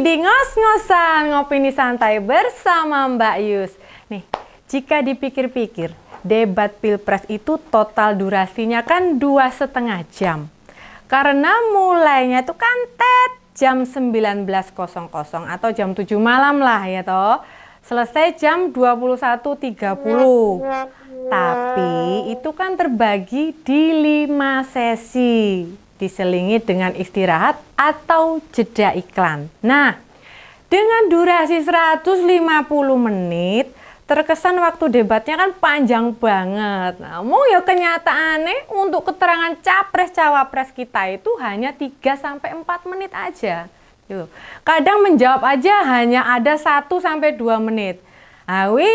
di ngos-ngosan ngopini santai bersama Mbak Yus. Nih, jika dipikir-pikir, debat Pilpres itu total durasinya kan 2,5 jam. Karena mulainya itu kan jam 19.00 atau jam 7 malam lah ya toh. Selesai jam 21.30. Tapi itu kan terbagi di 5 sesi. Diselingi dengan istirahat atau jeda iklan. Nah, dengan durasi 150 menit, terkesan waktu debatnya kan panjang banget. Namun ya kenyataannya untuk keterangan capres-cawapres kita itu hanya 3-4 menit aja. Gitu. Kadang menjawab aja hanya ada 1-2 menit.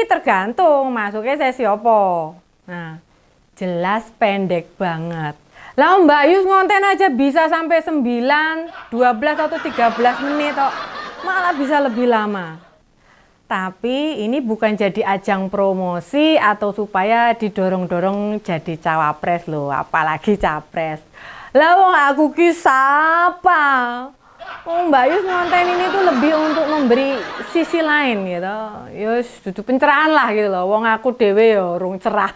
Tergantung masuknya sesi apa. Nah, jelas pendek banget. Lah Mbak Yus ngonten aja bisa sampai 9, 12 atau 13 menit kok. Malah bisa lebih lama. Tapi ini bukan jadi ajang promosi atau supaya didorong-dorong jadi cawapres loh, apalagi capres. Lah wong aku ki sapa? Mbak Yus ngonten ini tuh lebih untuk memberi sisi lain gitu. Yus duduk pencerahan lah gitu loh. Wong aku dewe yo rung cerah.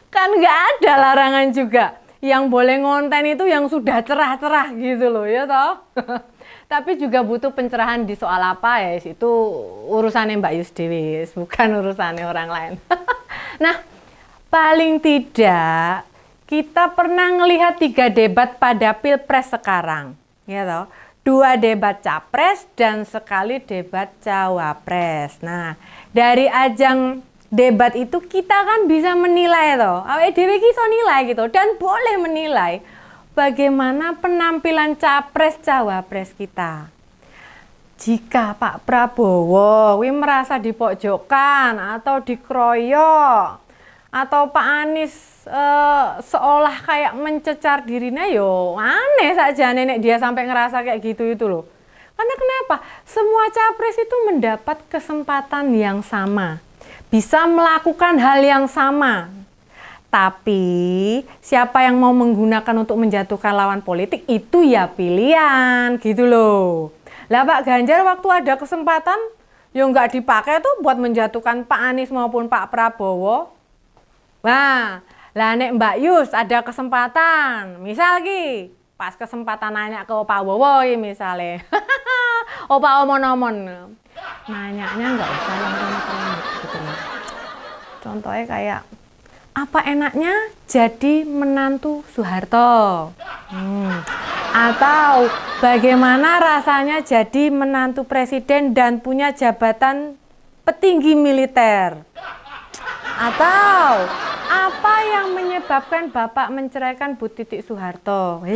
Kan nggak ada larangan juga. Yang boleh ngonten itu yang sudah cerah-cerah gitu loh ya toh. Tapi juga butuh pencerahan di soal apa ya, itu urusannya Mbak Yus dewi, bukan urusannya orang lain. Nah, paling tidak kita pernah ngelihat 3 debat pada Pilpres sekarang, ya toh. 2 debat capres dan sekali debat cawapres. Nah, dari ajang debat itu kita kan bisa menilai toh, awake dhewe iso nilai gitu dan boleh menilai bagaimana penampilan capres-cawapres kita. Jika Pak Prabowo merasa dipojokkan atau dikeroyok, atau Pak Anies seolah kayak mencecar dirinya, yo aneh saja nenek dia sampai ngerasa kayak gitu itu loh. Karena kenapa? Semua capres itu mendapat kesempatan yang sama, bisa melakukan hal yang sama. Tapi siapa yang mau menggunakan untuk menjatuhkan lawan politik itu ya pilihan gitu loh. Lah Pak Ganjar waktu ada kesempatan ya nggak dipakai tuh buat menjatuhkan Pak Anies maupun Pak Prabowo. Wah, lah nek Mbak Yus ada kesempatan, misal ki pas kesempatan nanya ke Pak Wowo misalnya. Opa omon-omon. Nanyanya nggak usah yang rumit-rumit gitu loh. Contohnya kayak apa enaknya jadi menantu Soeharto? Atau bagaimana rasanya jadi menantu presiden dan punya jabatan petinggi militer? Atau apa yang menyebabkan Bapak menceraikan Bu Titik Soeharto?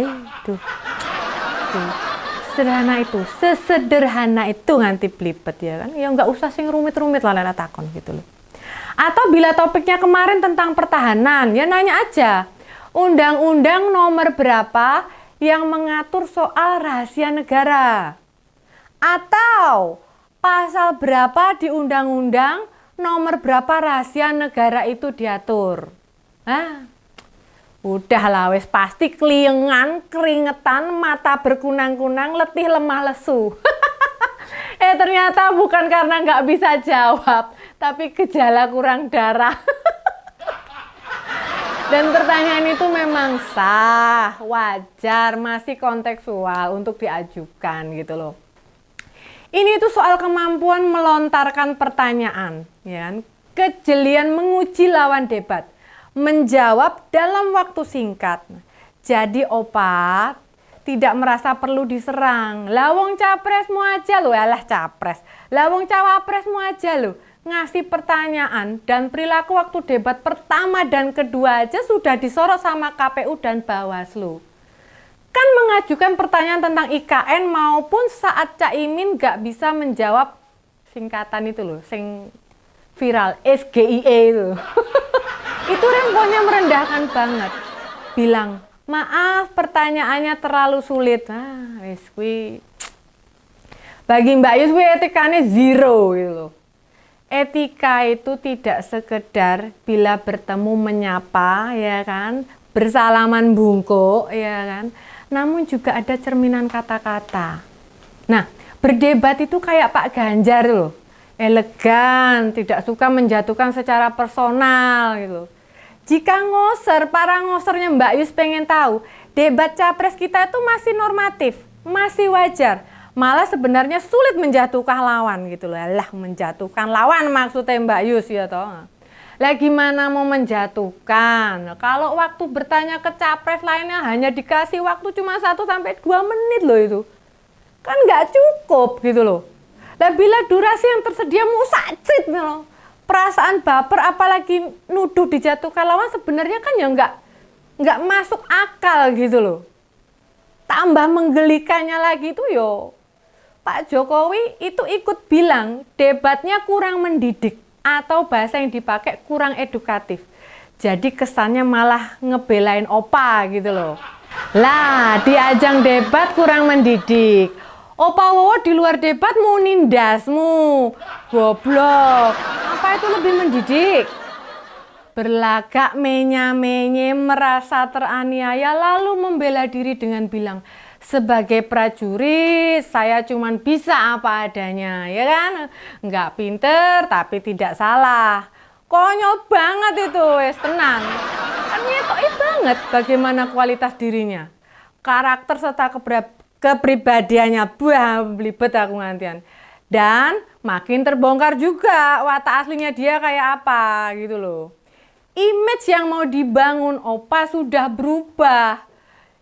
Sesederhana itu nganti blibet ya kan? Ya nggak usah sing rumit-rumit lah lena takon gitu loh. Atau bila topiknya kemarin tentang pertahanan, ya nanya aja, undang-undang nomor berapa yang mengatur soal rahasia negara? Atau pasal berapa di undang-undang nomor berapa rahasia negara itu diatur? Udah lah wes pasti keliengan, keringetan, mata berkunang-kunang, letih lemah lesu. Ternyata bukan karena nggak bisa jawab, tapi gejala kurang darah. Dan pertanyaan itu memang sah, wajar, masih kontekstual untuk diajukan gitu loh. Ini tuh soal kemampuan melontarkan pertanyaan, ya, kejelian menguji lawan debat, menjawab dalam waktu singkat. Jadi opat tidak merasa perlu diserang. Lawong capresmu aja loh, alah capres. Lawong cawapresmu aja loh, ngasih pertanyaan dan perilaku waktu debat pertama dan kedua aja sudah disorot sama KPU dan Bawaslu. Kan mengajukan pertanyaan tentang IKN maupun saat Caimin gak bisa menjawab singkatan itu loh, sing viral, SGIE itu. Itu responnya merendahkan banget. Bilang, maaf pertanyaannya terlalu sulit. Bagi Mbak Yus etikanya 0 gitu loh. Etika itu tidak sekedar bila bertemu menyapa ya kan, bersalaman bungkuk ya kan, namun juga ada cerminan kata-kata. Nah, berdebat itu kayak Pak Ganjar loh. Elegan, tidak suka menjatuhkan secara personal gitu. Jika ngoser, para ngosernya Mbak Yus pengen tahu, debat capres kita itu masih normatif, masih wajar. Malah sebenarnya sulit menjatuhkan lawan gitu loh. Lah, menjatuhkan lawan maksudnya Mbak Yus ya toh. Lah gimana mau menjatuhkan? Kalau waktu bertanya ke capres lainnya hanya dikasih waktu cuma 1 sampai 2 menit loh itu. Kan nggak cukup gitu loh. Lah bila durasi yang tersedia musajid nih loh. Perasaan baper apalagi nuduh dijatuhkan lawan sebenarnya kan ya nggak masuk akal gitu loh. Tambah menggelikannya lagi itu yo Pak Jokowi itu ikut bilang debatnya kurang mendidik atau bahasa yang dipakai kurang edukatif. Jadi kesannya malah ngebelain opa gitu loh. Lah di ajang debat kurang mendidik. Opa Wowo di luar debat mau nindasmu. Goblok. Apa itu lebih mendidik? Berlagak menya-menye merasa teraniaya lalu membela diri dengan bilang, sebagai prajurit saya cuman bisa apa adanya, ya kan? Nggak pinter tapi tidak salah. Konyol banget itu, wes tenang. Kan nyetoi banget bagaimana kualitas dirinya. Karakter serta kepribadiannya, buah belibet aku ngantian. Dan makin terbongkar juga watak aslinya dia kayak apa gitu loh. Image yang mau dibangun opa sudah berubah.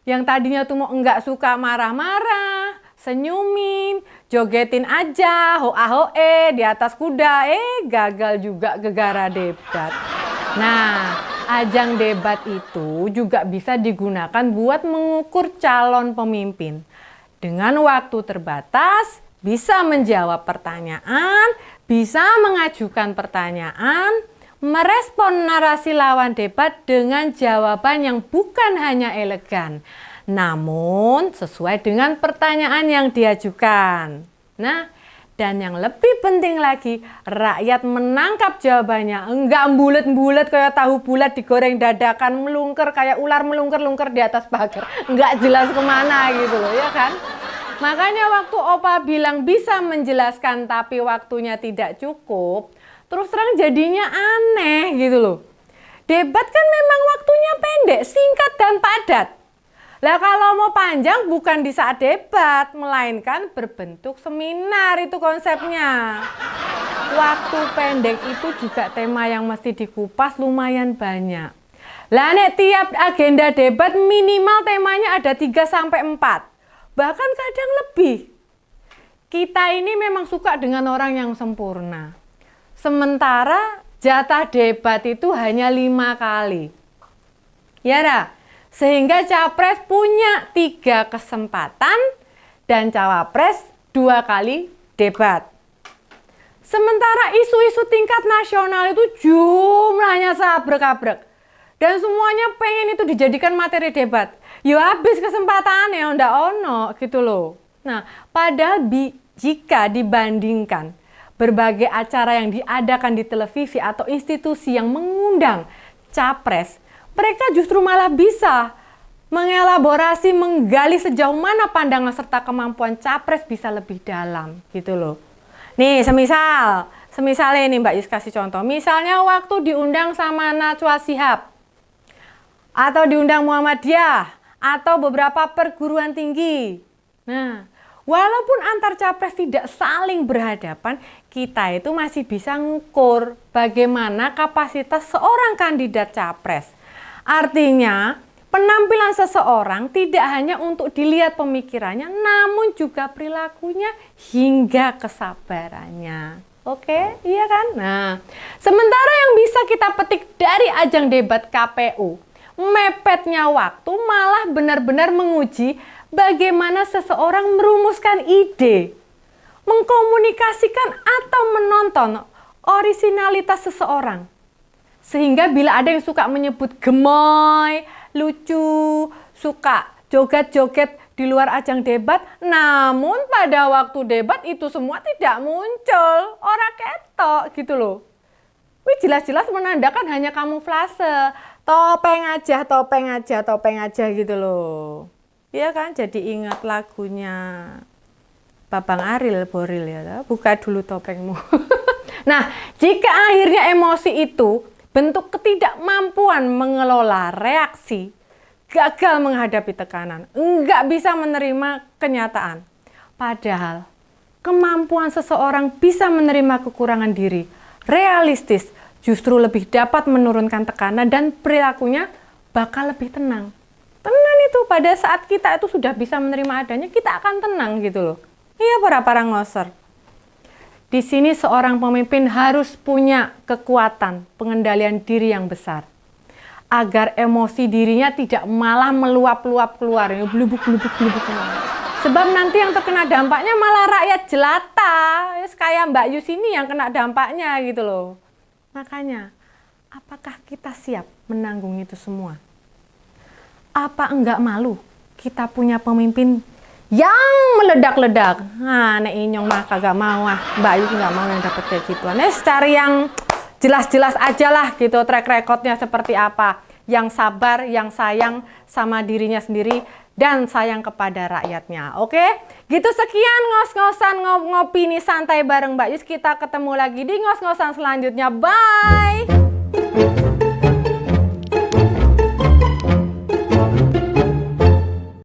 Yang tadinya tuh mau enggak suka marah-marah, senyumin, jogetin aja, hoa-hoe di atas kuda, gagal juga gegara debat. Nah, ajang debat itu juga bisa digunakan buat mengukur calon pemimpin. Dengan waktu terbatas, bisa menjawab pertanyaan, bisa mengajukan pertanyaan, merespon narasi lawan debat dengan jawaban yang bukan hanya elegan, namun sesuai dengan pertanyaan yang diajukan. Nah, dan yang lebih penting lagi, rakyat menangkap jawabannya. Enggak bulet-bulet kayak tahu bulat digoreng dadakan, melungker kayak ular melungker-lungker di atas pagar. Enggak jelas kemana gitu loh, ya kan? Makanya waktu Opa bilang bisa menjelaskan tapi waktunya tidak cukup, terus terang jadinya aneh gitu loh. Debat kan memang waktunya pendek, singkat dan padat. Lah kalau mau panjang bukan di saat debat, melainkan berbentuk seminar itu konsepnya. Waktu pendek itu juga tema yang mesti dikupas lumayan banyak. Lah nek tiap agenda debat minimal temanya ada 3 sampai 4. Bahkan kadang lebih. Kita ini memang suka dengan orang yang sempurna. Sementara jatah debat itu hanya 5 kali. Ya dah, sehingga capres punya 3 kesempatan dan cawapres 2 kali debat. Sementara isu-isu tingkat nasional itu jumlahnya sabrek-abrek. Dan semuanya pengen itu dijadikan materi debat. Yo habis kesempatan ya ndak ono gitu loh. Nah, padahal jika dibandingkan berbagai acara yang diadakan di televisi atau institusi yang mengundang capres, mereka justru malah bisa mengelaborasi, menggali sejauh mana pandangan serta kemampuan capres bisa lebih dalam gitu loh. Nih, semisal ini Mbak Yus kasih contoh. Misalnya waktu diundang sama Najwa Shihab atau diundang Muhammadiyah atau beberapa perguruan tinggi. Nah, walaupun antar capres tidak saling berhadapan, kita itu masih bisa ngukur bagaimana kapasitas seorang kandidat capres. Artinya, penampilan seseorang tidak hanya untuk dilihat pemikirannya, namun juga perilakunya hingga kesabarannya. Oke, iya kan? Nah, sementara yang bisa kita petik dari ajang debat KPU, mepetnya waktu malah benar-benar menguji bagaimana seseorang merumuskan ide, mengkomunikasikan atau menonton orisinalitas seseorang. Sehingga bila ada yang suka menyebut gemoy, lucu, suka joget-joget di luar ajang debat, namun pada waktu debat itu semua tidak muncul, ora ketok gitu loh. Wih, jelas-jelas menandakan hanya kamuflase, topeng aja gitu loh. Iya kan, jadi ingat lagunya. Babang Aril Boril ya, buka dulu topengmu. Nah, jika akhirnya emosi itu bentuk ketidakmampuan mengelola reaksi, gagal menghadapi tekanan, enggak bisa menerima kenyataan. Padahal kemampuan seseorang bisa menerima kekurangan diri, realistis, justru lebih dapat menurunkan tekanan dan perilakunya bakal lebih tenang. Tenang itu pada saat kita itu sudah bisa menerima adanya, kita akan tenang gitu loh. Iya para ngoser. Di sini seorang pemimpin harus punya kekuatan pengendalian diri yang besar. Agar emosi dirinya tidak malah meluap-luap keluar, ya, blubuk-blubuk. Sebab nanti yang terkena dampaknya malah rakyat jelata. Ya, kayak Mbak Yus ini yang kena dampaknya gitu loh. Makanya, apakah kita siap menanggung itu semua? Apa enggak malu kita punya pemimpin yang meledak-ledak? Nah, nek inyong mah kagak mau Mbak Yus nggak mau yang dapat kayak gituan. Cari yang jelas-jelas aja lah gitu, track recordnya seperti apa. Yang sabar, yang sayang sama dirinya sendiri dan sayang kepada rakyatnya. Oke? Gitu sekian ngos-ngosan ngopi nih santai bareng Mbak Yus. Kita ketemu lagi di ngos-ngosan selanjutnya. Bye!